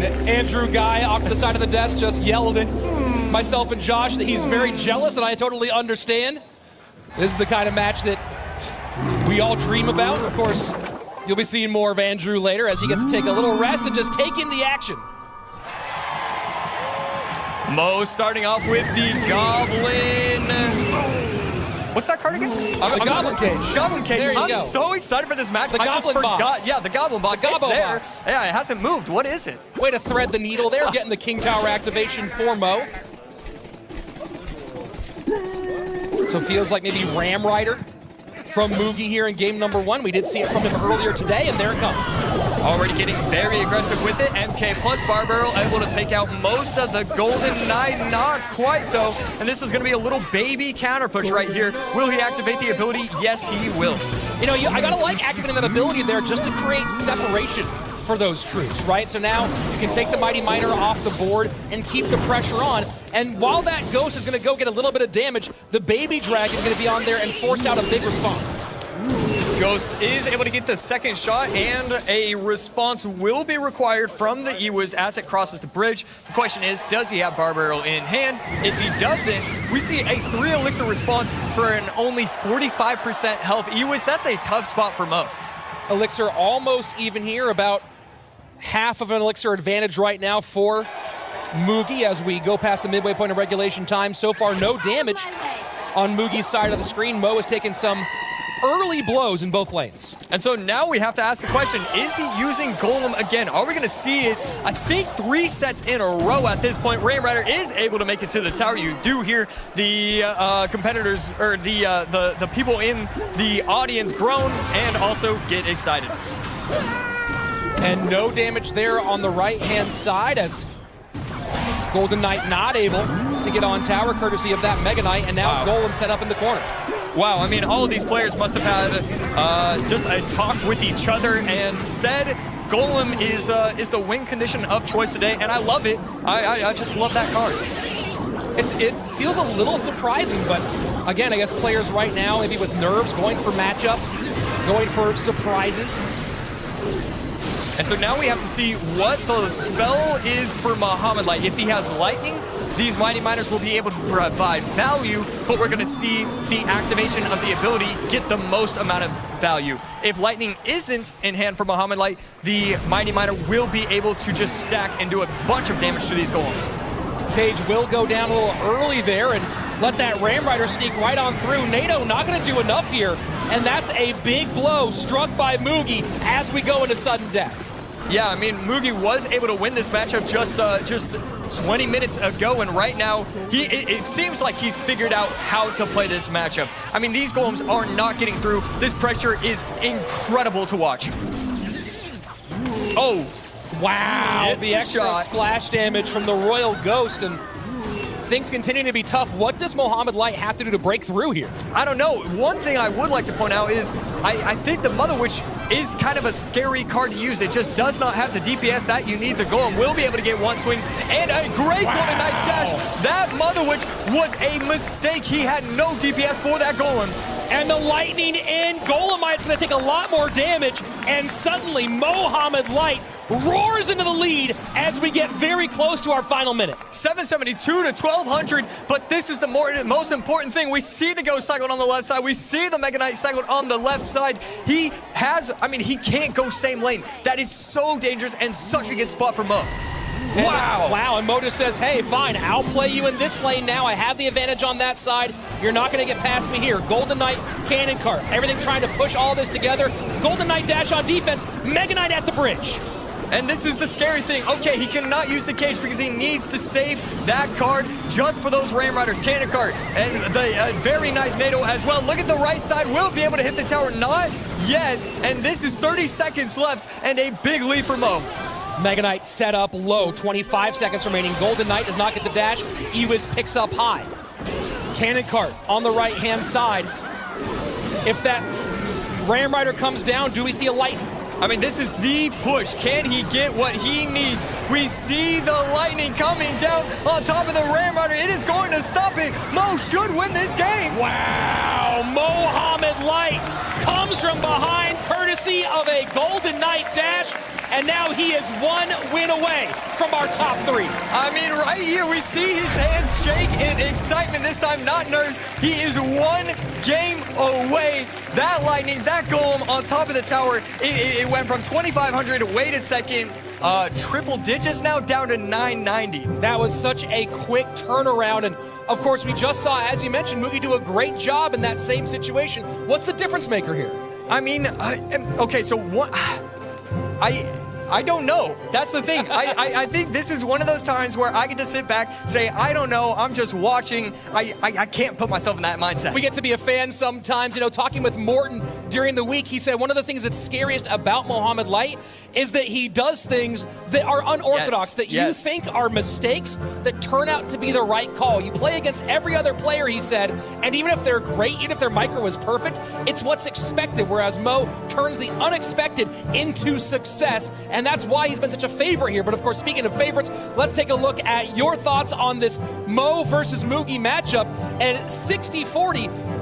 And Andrew Guy off to the side of the desk just yelled at myself and Josh that he's very jealous, and I totally understand. This is the kind of match that we all dream about. Of course, you'll be seeing more of Andrew later as he gets to take a little rest and just take in the action. Mo starting off with the Goblin. What's that card again? The Goblin Cage. Goblin Cage. There you I'm go. so excited for this match. The I just Goblin forgot. box. Yeah, the Goblin box. The It's Gobbo there. box. Yeah, it hasn't moved. What is it? Way to thread the needle there, getting the King Tower activation for Mo. So feels like maybe Ram Rider from Mugi here in game number 1. We did see it from him earlier today, and there it comes. Already getting very aggressive with it. MK plus Barbarrel able to take out most of the Golden Knight. Not quite, though. And this is going to be a little baby counter push right here. Will he activate the ability? Yes, he will. You know, I gotta like activating that ability there just to create separation for those troops, right? So now you can take the Mighty Miner off the board and keep the pressure on. And while that Ghost is gonna go get a little bit of damage, the Baby Dragon is gonna be on there and force out a big response. Ghost is able to get the second shot, and a response will be required from the Ewiz as it crosses the bridge. The question is, does he have Barbarrel in hand? If he doesn't, we see a 3 elixir response for an only 45% health Ewiz. That's a tough spot for Mo. Elixir almost even here, about half of an elixir advantage right now for Mugi as we go past the midway point of regulation time. So far, no damage on Mugi's side of the screen. Mo has taken some early blows in both lanes. And so now we have to ask the question, is he using Golem again? Are we going to see it, I think, 3 sets in a row at this point? Ram Rider is able to make it to the tower. You do hear the competitors, or the people in the audience groan and also get excited. And no damage there on the right-hand side as Golden Knight not able to get on tower courtesy of that Mega Knight, and now Golem set up in the corner. Wow, I mean, all of these players must have had just a talk with each other and said Golem is the win condition of choice today, and I love it. I just love that card. It feels a little surprising, but again, I guess players right now, maybe with nerves, going for matchup, going for surprises. And so now we have to see what the spell is for Muhammad Light. If he has Lightning, these Mighty Miners will be able to provide value, but we're going to see the activation of the ability get the most amount of value. If Lightning isn't in hand for Muhammad Light, the Mighty Miner will be able to just stack and do a bunch of damage to these golems. Cage will go down a little early there and let that Ram Rider sneak right on through. NATO not going to do enough here, and that's a big blow struck by Mugi as we go into sudden death. Yeah, I mean, Mugi was able to win this matchup just 20 minutes ago, and right now, it seems like he's figured out how to play this matchup. I mean, these golems are not getting through. This pressure is incredible to watch. Oh. Wow, It's the extra shot. splash damage from the Royal Ghost, and things continue to be tough. What does Muhammad Light have to do to break through here? I don't know. One thing I would like to point out is I think the Mother Witch is kind of a scary card to use. It just does not have the DPS that you need. The Golem will be able to get one swing and a great Golden Knight dash. That Mother Witch was a mistake. He had no DPS for that Golem. And the lightning in. Golemite's going to take a lot more damage, and suddenly Muhammad Light roars into the lead as we get very close to our final minute. 772 to 1200, but this is the most important thing. We see the Ghost cycled on the left side. We see the Mega Knight cycled on the left side. He can't go same lane. That is so dangerous and such a good spot for Mo. Wow. Wow, and Mo just says, hey, fine, I'll play you in this lane now. I have the advantage on that side. You're not going to get past me here. Golden Knight, Cannon Cart, everything trying to push all this together. Golden Knight dash on defense, Mega Knight at the bridge. And this is the scary thing. Okay, he cannot use the cage because he needs to save that card just for those Ram Riders. Cannon Cart and the very nice NATO as well. Look at the right side. Will be able to hit the tower. Not yet. And this is 30 seconds left and a big lead for Mo. Mega Knight set up low, 25 seconds remaining. Golden Knight does not get the dash. Ewiz picks up high. Cannon Cart on the right-hand side. If that Ram Rider comes down, do we see a lightning? I mean, this is the push. Can he get what he needs? We see the lightning coming down on top of the Ram Rider. It is going to stop it. Mo should win this game. Wow, Muhammad Light comes comes from behind, courtesy of a Golden Knight dash, and now he is one win away from our top 3. I mean, right here, we see his hands shake in excitement, this time not nerves. He is one game away. That Lightning, that Golem on top of the tower, it went from 2,500, wait a second, triple digits now, down to 990. That was such a quick turnaround, and of course, we just saw, as you mentioned, Mugi do a great job in that same situation. What's the difference maker here? I mean, okay, so what... I don't know. That's the thing. I think this is one of those times where I get to sit back, say, I don't know, I'm just watching. I can't put myself in that mindset. We get to be a fan sometimes. You know, talking with Morton during the week, he said one of the things that's scariest about Mohamed Light is that he does things that are unorthodox, that you think are mistakes that turn out to be the right call. You play against every other player, he said, and even if they're great, even if their micro is perfect, it's what's expected, whereas Mo turns the unexpected into success, and that's why he's been such a favorite here. But of course, speaking of favorites, let's take a look at your thoughts on this Mo versus Mugi matchup. And 60-40,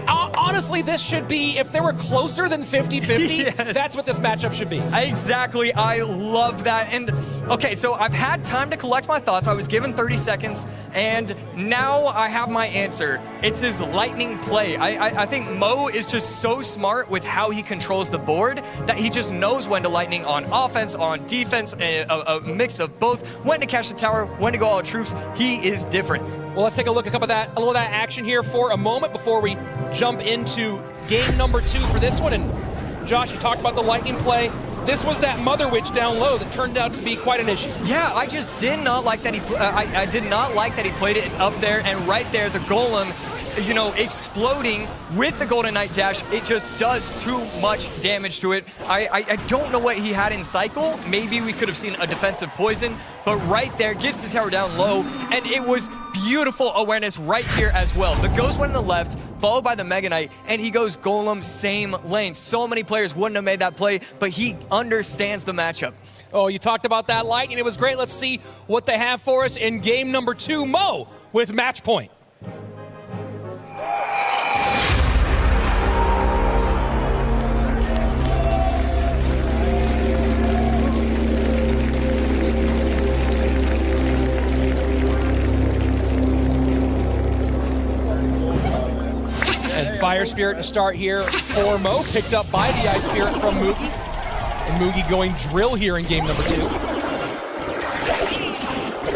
honestly, this should be, if they were closer than 50-50, that's what this matchup should be. Exactly. I love that. And okay, so I've had time to collect my thoughts. I was given 30 seconds, and now I have my answer. It's his lightning play. I think Mo is just so smart with how he controls the board that he just knows when to lightning on offense, on defense, a mix of both, when to catch the tower, when to go all troops. He is different. Well, let's take a look at a little of that action here for a moment before we jump into game number 2 for this one. And Josh, you talked about the lightning play. This was that Mother Witch down low that turned out to be quite an issue. Yeah, I just did not like that I did not like that he played it up there, and right there, the Golem, you know, exploding with the Golden Knight dash. It just does too much damage to it. I don't know what he had in cycle. Maybe we could have seen a defensive poison, but right there, gets the tower down low, and it was beautiful awareness right here as well. The Ghost went in the left, followed by the Mega Knight, and he goes Golem, same lane. So many players wouldn't have made that play, but he understands the matchup. Oh, you talked about that light, and it was great. Let's see what they have for us in game number 2. Mo with match point. And Fire Spirit to start here for Mo, picked up by the Ice Spirit from Mugi. And Mugi going drill here in game number 2.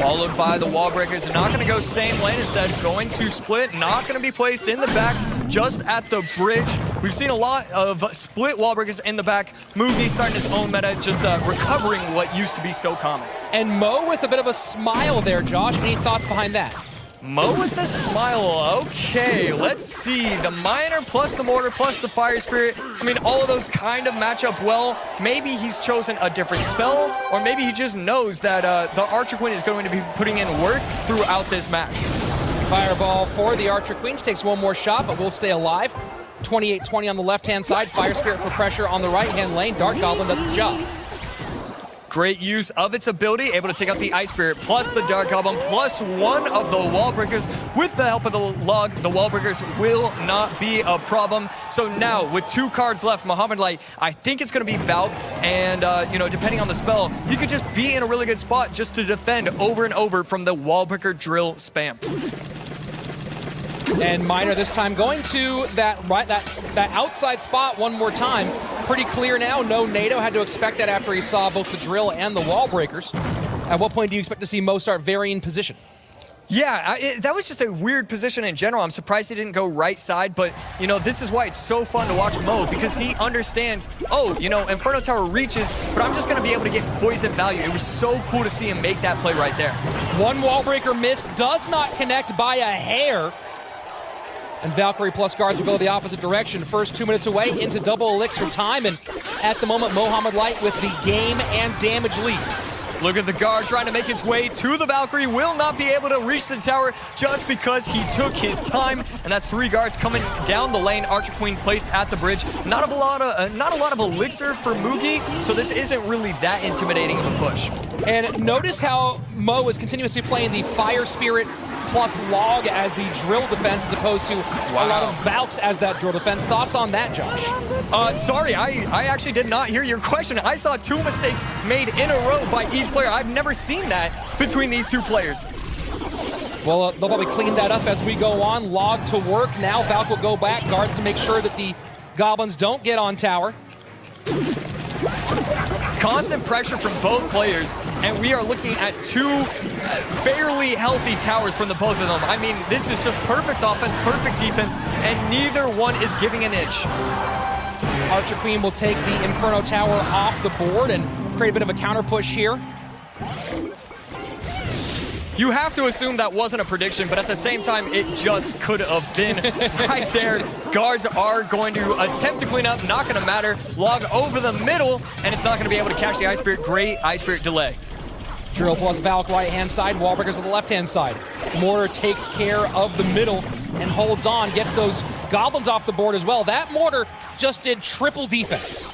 Followed by the wall breakers. They're not going to go same lane, instead going to split. Not going to be placed in the back, just at the bridge. We've seen a lot of split wall breakers in the back. Mugi starting his own meta, just recovering what used to be so common. And Mo with a bit of a smile there, Josh. Any thoughts behind that? Mo with a smile. Okay, let's see. The Miner plus the Mortar plus the Fire Spirit. I mean, all of those kind of match up well. Maybe he's chosen a different spell, or maybe he just knows that the Archer Queen is going to be putting in work throughout this match. Fireball for the Archer Queen. She takes one more shot, but will stay alive. 28-20 on the left-hand side. Fire Spirit for pressure on the right-hand lane. Dark Goblin does its job. Great use of its ability, able to take out the Ice Spirit, plus the Dark Goblin, plus one of the Wall Breakers. With the help of the Log, the Wall Breakers will not be a problem. So now, with 2 cards left, Mohamed Light, I think it's going to be Valk, and, you know, depending on the spell, he could just be in a really good spot just to defend over and over from the Wall Breaker drill spam. And Miner this time going to that outside spot one more time. Pretty clear now. No NATO. Had to expect that after he saw both the drill and the wall breakers. At what point do you expect to see Mo start varying position? Yeah, that was just a weird position in general. I'm surprised he didn't go right side, but, you know, this is why it's so fun to watch Mo, because he understands, oh, you know, Inferno Tower reaches, but I'm just going to be able to get poison value. It was so cool to see him make that play right there. One wall breaker missed, does not connect by a hair. And Valkyrie plus guards will go the opposite direction. First 2 minutes away into double elixir time. And at the moment, Mohamed Light with the game and damage lead. Look at the guard trying to make its way to the Valkyrie. Will not be able to reach the tower just because he took his time. And that's 3 guards coming down the lane. Archer Queen placed at the bridge. Not a lot of elixir for Mugi, so this isn't really that intimidating of a push. And notice how Mo is continuously playing the Fire Spirit plus Log as the drill defense as opposed to a lot of Valks as that drill defense. Thoughts on that, Josh? Sorry, I actually did not hear your question. I saw 2 mistakes made in a row by each player. I've never seen that between these 2 players. Well, they'll probably clean that up as we go on. Log to work. Now Valk will go back. Guards to make sure that the Goblins don't get on tower. Constant pressure from both players, and we are looking at 2 fairly healthy towers from the both of them. I mean, this is just perfect offense, perfect defense, and neither one is giving an inch. Archer Queen will take the Inferno Tower off the board and create a bit of a counter push here. You have to assume that wasn't a prediction, but at the same time, it just could have been right there. Guards are going to attempt to clean up, not going to matter. Log over the middle, and it's not going to be able to catch the Ice Spirit. Great Ice Spirit delay. Drill plus Valk right-hand side, Wallbreakers on the left-hand side. Mortar takes care of the middle and holds on, gets those Goblins off the board as well. That Mortar just did triple defense.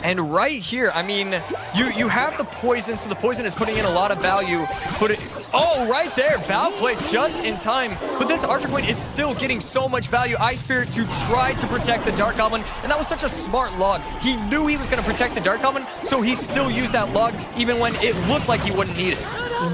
And right here, I mean, you have the poison, so the poison is putting in a lot of value. Oh, right there, Valk placed just in time. But this Archer Queen is still getting so much value. Ice Spirit to try to protect the Dark Goblin, and that was such a smart log. He knew he was going to protect the Dark Goblin, so he still used that log even when it looked like he wouldn't need it.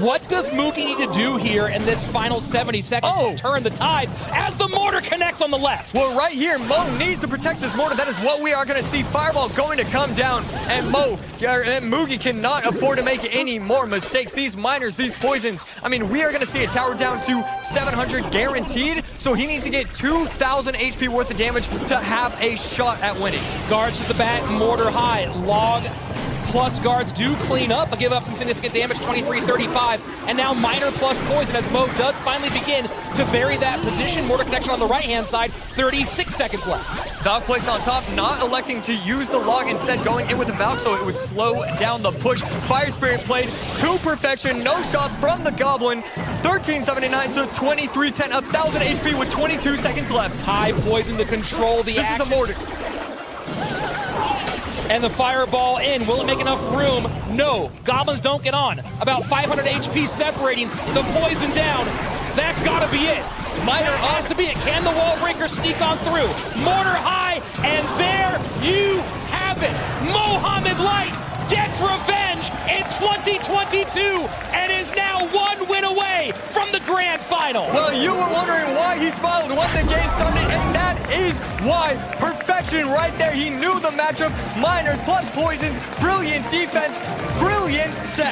What does Mugi need to do here in this final 70 seconds to turn the tides as the Mortar connects on the left? Well, right here, Mo needs to protect this Mortar. That is what we are going to see. Fireball going to come down, and Mugi cannot afford to make any more mistakes. These miners, these poisons, I mean, we are going to see a tower down to 700 guaranteed, so he needs to get 2,000 HP worth of damage to have a shot at winning. Guards at the back, Mortar high, Log plus Guards do clean up, but give up some significant damage, 23-35, and now Miner plus Poison as Mo does finally begin to vary that position. Mortar connection on the right-hand side, 36 seconds left. Valk placed on top, not electing to use the log, instead going in with the Valk so it would slow down the push. Fire Spirit played to perfection, no shots from the Goblin, 1379 to 2310, 1,000 HP with 22 seconds left. High Poison to control the This action. is a Mortar. And the fireball in. Will it make enough room? No. Goblins don't get on. About 500 HP separating. The poison down. That's got to be it. Miner has to be it. Can the wall breaker sneak on through? Mortar high, and there you have it. Mohamed Light gets revenge in 2022 and is now 1 win away from the grand final. Well, you were wondering why he smiled when the game started, and that is why. Perfection right there. He knew the matchup. Miners plus Poisons. Brilliant defense. Brilliant set.